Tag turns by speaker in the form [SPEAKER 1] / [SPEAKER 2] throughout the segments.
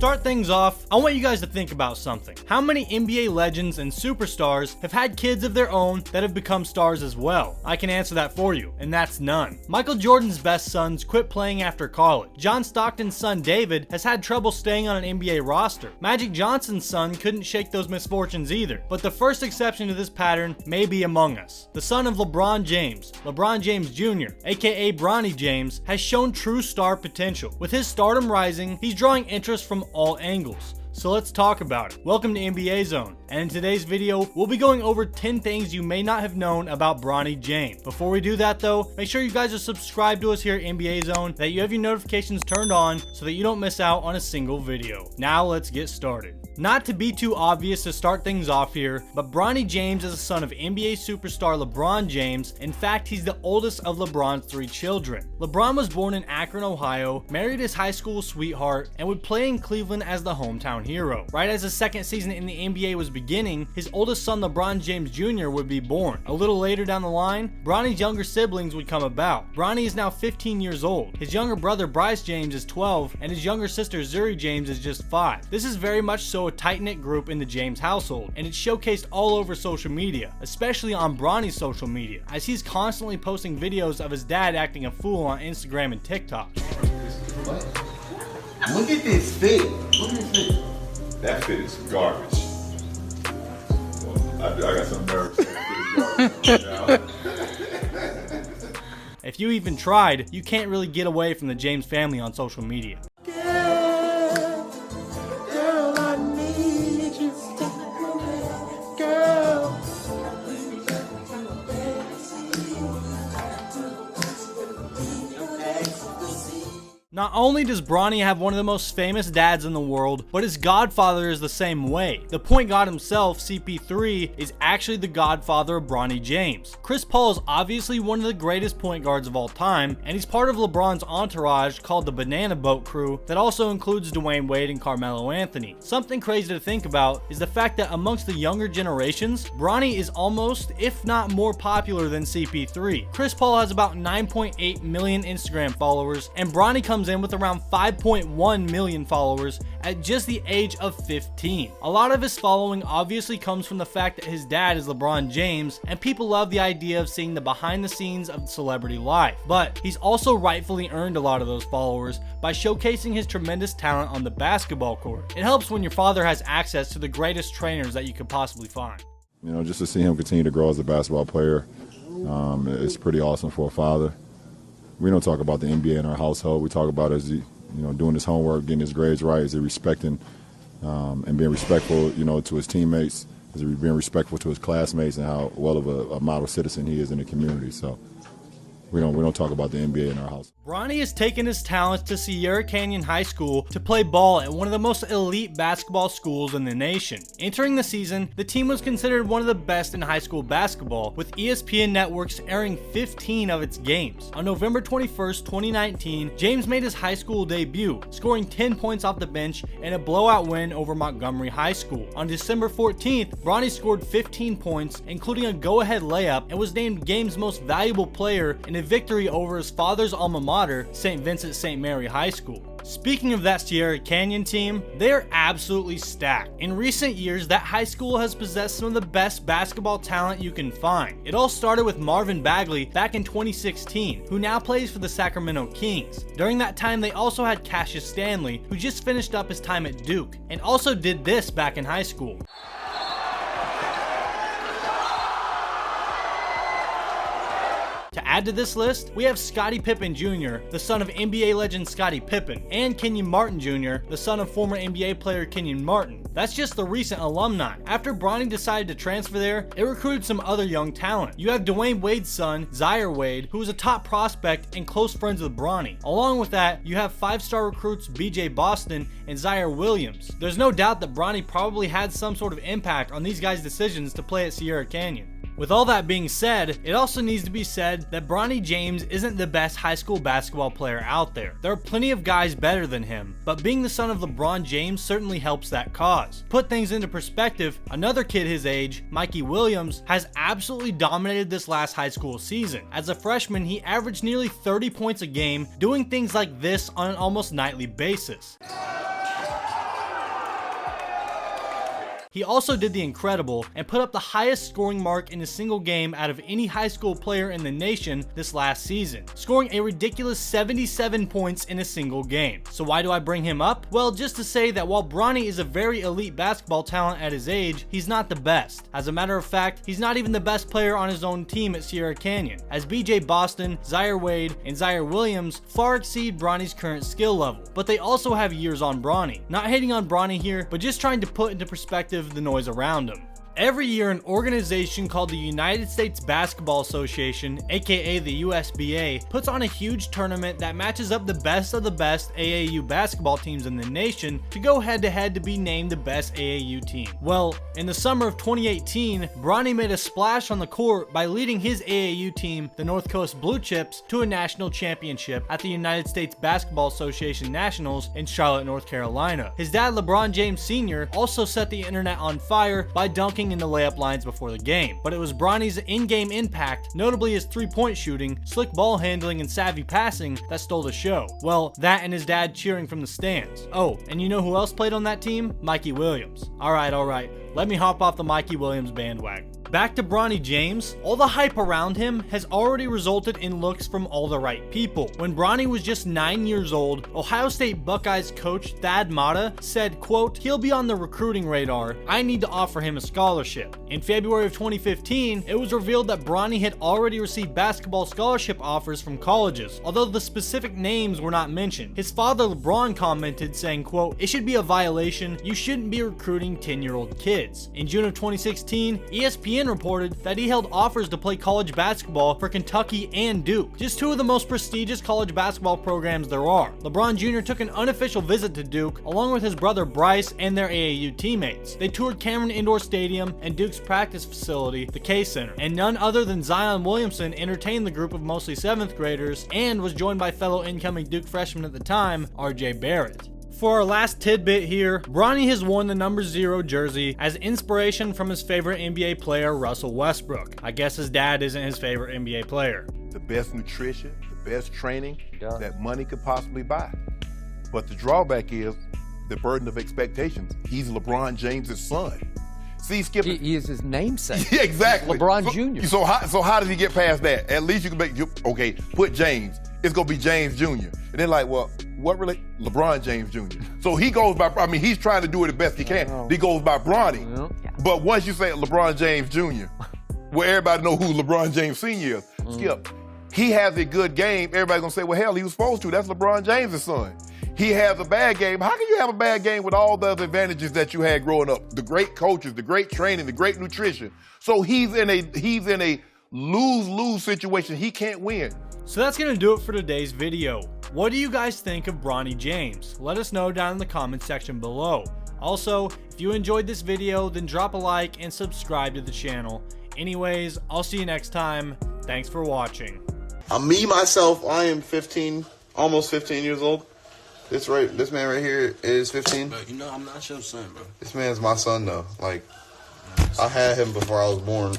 [SPEAKER 1] start things off, I want you guys to think about something. How many NBA legends and superstars have had kids of their own that have become stars as well? I can answer that for you, and that's none. Michael Jordan's best sons quit playing after college. John Stockton's son David has had trouble staying on an NBA roster. Magic Johnson's son couldn't shake those misfortunes either. But the first exception to this pattern may be among us. The son of LeBron James, LeBron James Jr., aka Bronny James, has shown true star potential. With his stardom rising, he's drawing interest from all angles. So let's talk about it. Welcome to NBA Zone, and in today's video, we'll be going over 10 things you may not have known about Bronny James. Before we do that though, make sure you guys are subscribed to us here at NBA Zone, that you have your notifications turned on so that you don't miss out on a single video. Now let's get started. Not to be too obvious to start things off here, but Bronny James is the son of NBA superstar LeBron James. In fact, he's the oldest of LeBron's 3 children. LeBron was born in Akron, Ohio, married his high school sweetheart, and would play in Cleveland as the hometown hero. Right as his second season in the NBA was beginning, his oldest son LeBron James Jr. would be born. A little later down the line, Bronny's younger siblings would come about. Bronny is now 15 years old. His younger brother Bryce James is 12, and his younger sister Zuri James is just 5. This is very much so a tight-knit group in the James household, and it's showcased all over social media, especially on Bronny's social media, as he's constantly posting videos of his dad acting a fool on Instagram and TikTok.
[SPEAKER 2] What? Look at this fit. Look at this fit.
[SPEAKER 3] That fit is garbage. Well, I got some nerves. That fit is garbage right now.
[SPEAKER 1] If you even tried, you can't really get away from the James family on social media. Not only does Bronny have one of the most famous dads in the world, but his godfather is the same way. The point guard himself, CP3, is actually the godfather of Bronny James. Chris Paul is obviously one of the greatest point guards of all time, and he's part of LeBron's entourage called the Banana Boat Crew that also includes Dwayne Wade and Carmelo Anthony. Something crazy to think about is the fact that amongst the younger generations, Bronny is almost, if not more popular than CP3. Chris Paul has about 9.8 million Instagram followers, and Bronny comes in with around 5.1 million followers at just the age of 15. A lot of his following obviously comes from the fact that his dad is LeBron James, and people love the idea of seeing the behind the scenes of celebrity life. But he's also rightfully earned a lot of those followers by showcasing his tremendous talent on the basketball court. It helps when your father has access to the greatest trainers that you could possibly find.
[SPEAKER 3] You know, just to see him continue to grow as a basketball player, it's pretty awesome for a father. We don't talk about the NBA in our household. We talk about as he, doing his homework, getting his grades right, is he respecting and being respectful, to his teammates, is he being respectful to his classmates, and how well of a model citizen he is in the community. So we don't talk about the NBA in our house.
[SPEAKER 1] Bronny has taken his talents to Sierra Canyon High School to play ball at one of the most elite basketball schools in the nation. Entering the season, the team was considered one of the best in high school basketball, with ESPN networks airing 15 of its games. On November 21st, 2019, James made his high school debut, scoring 10 points off the bench in a blowout win over Montgomery High School. On December 14th, Bronny scored 15 points, including a go-ahead layup, and was named game's most valuable player in a victory over his father's alma mater, St. Vincent St. Mary High School. Speaking of that Sierra Canyon team, they are absolutely stacked. In recent years, that high school has possessed some of the best basketball talent you can find. It all started with Marvin Bagley back in 2016, who now plays for the Sacramento Kings. During that time, they also had Cassius Stanley, who just finished up his time at Duke, and also did this back in high school. To add to this list, we have Scottie Pippen Jr., the son of NBA legend Scottie Pippen, and Kenyon Martin Jr., the son of former NBA player Kenyon Martin. That's just the recent alumni. After Bronny decided to transfer there, it recruited some other young talent. You have Dwayne Wade's son, Zaire Wade, who was a top prospect and close friends with Bronny. Along with that, you have 5-star recruits BJ Boston and Zaire Williams. There's no doubt that Bronny probably had some sort of impact on these guys' decisions to play at Sierra Canyon. With all that being said, it also needs to be said that Bronny James isn't the best high school basketball player out there. There are plenty of guys better than him, but being the son of LeBron James certainly helps that cause. Put things into perspective, another kid his age, Mikey Williams, has absolutely dominated this last high school season. As a freshman, he averaged nearly 30 points a game, doing things like this on an almost nightly basis. He also did the incredible and put up the highest scoring mark in a single game out of any high school player in the nation this last season, scoring a ridiculous 77 points in a single game. So why do I bring him up? Well, just to say that while Bronny is a very elite basketball talent at his age, he's not the best. As a matter of fact, he's not even the best player on his own team at Sierra Canyon, as BJ Boston, Zaire Wade, and Zaire Williams far exceed Bronny's current skill level, but they also have years on Bronny. Not hating on Bronny here, but just trying to put into perspective the noise around him. Every year, an organization called the United States Basketball Association, aka the USBA, puts on a huge tournament that matches up the best of the best AAU basketball teams in the nation to go head to head to be named the best AAU team. Well, in the summer of 2018, Bronny made a splash on the court by leading his AAU team, the North Coast Blue Chips, to a national championship at the United States Basketball Association Nationals in Charlotte, North Carolina. His dad, LeBron James Sr., also set the internet on fire by dunking in the layup lines before the game, but it was Bronny's in-game impact, notably his three-point shooting, slick ball handling, and savvy passing that stole the show. Well, that and his dad cheering from the stands. Oh, and you know who else played on that team? Mikey Williams. Alright, let me hop off the Mikey Williams bandwagon. Back to Bronny James, all the hype around him has already resulted in looks from all the right people. When Bronny was just 9 years old, Ohio State Buckeyes coach Thad Matta said, quote, "He'll be on the recruiting radar. I need to offer him a scholarship." In February of 2015, it was revealed that Bronny had already received basketball scholarship offers from colleges, although the specific names were not mentioned. His father LeBron commented saying, quote, "It should be a violation. You shouldn't be recruiting 10-year-old kids." In June of 2016, ESPN reported that he held offers to play college basketball for Kentucky and Duke, just two of the most prestigious college basketball programs there are. LeBron Jr. took an unofficial visit to Duke along with his brother Bryce and their AAU teammates. They toured Cameron Indoor Stadium and Duke's practice facility, the K Center, and none other than Zion Williamson entertained the group of mostly 7th graders and was joined by fellow incoming Duke freshman at the time, RJ Barrett. For our last tidbit here, Bronny has worn the number 0 jersey as inspiration from his favorite NBA player, Russell Westbrook. I guess his dad isn't his favorite NBA player.
[SPEAKER 4] The best nutrition, the best training that money could possibly buy. But the drawback is the burden of expectations. He's LeBron James' son. See, Skip.
[SPEAKER 5] He is his namesake.
[SPEAKER 4] Yeah, exactly.
[SPEAKER 5] LeBron Jr.
[SPEAKER 4] So how does he get past that? At least you can make, okay, put James. It's going to be James Jr. And they're like, well, what really? LeBron James Jr. So he goes by, I mean, he's trying to do it the best he can. He goes by Bronny. Yeah. But once you say LeBron James Jr., well, everybody know who LeBron James Sr. is. Skip, he has a good game. Everybody's going to say, well, hell, he was supposed to. That's LeBron James' son. He has a bad game. How can you have a bad game with all the other advantages that you had growing up? The great coaches, the great training, the great nutrition. So he's in a lose-lose situation. He can't win.
[SPEAKER 1] So that's going to do it for today's video. What do you guys think of Bronny James? Let us know down in the comment section below. Also, if you enjoyed this video, then drop a like and subscribe to the channel. Anyways, I'll see you next time. Thanks for watching.
[SPEAKER 2] Me, myself, I am 15, almost 15 years old. This man right here is 15.
[SPEAKER 6] Bro, you know I'm not your son, bro.
[SPEAKER 2] This man's my son, though. Like, I had him before I was born.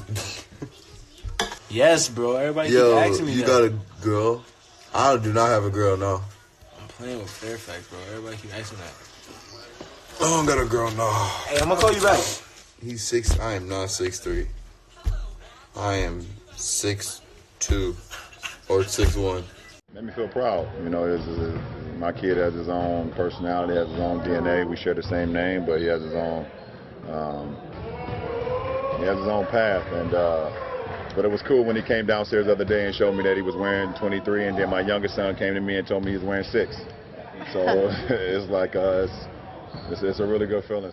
[SPEAKER 6] Yes, bro. Everybody keep asking me that.
[SPEAKER 2] You got a girl? I do not have a girl, no.
[SPEAKER 6] I'm playing with Fairfax, bro. Everybody keep asking that.
[SPEAKER 2] I don't got a girl, no.
[SPEAKER 6] Hey, I'm gonna call you back.
[SPEAKER 2] He's 6. I am not 6'3". I am 6'2" or 6'1".
[SPEAKER 3] Made me feel proud. You know, my kid has his own personality, has his own DNA. We share the same name, but he has his own path. And but it was cool when he came downstairs the other day and showed me that he was wearing 23, and then my youngest son came to me and told me he was wearing 6. So it's like it's a really good feeling.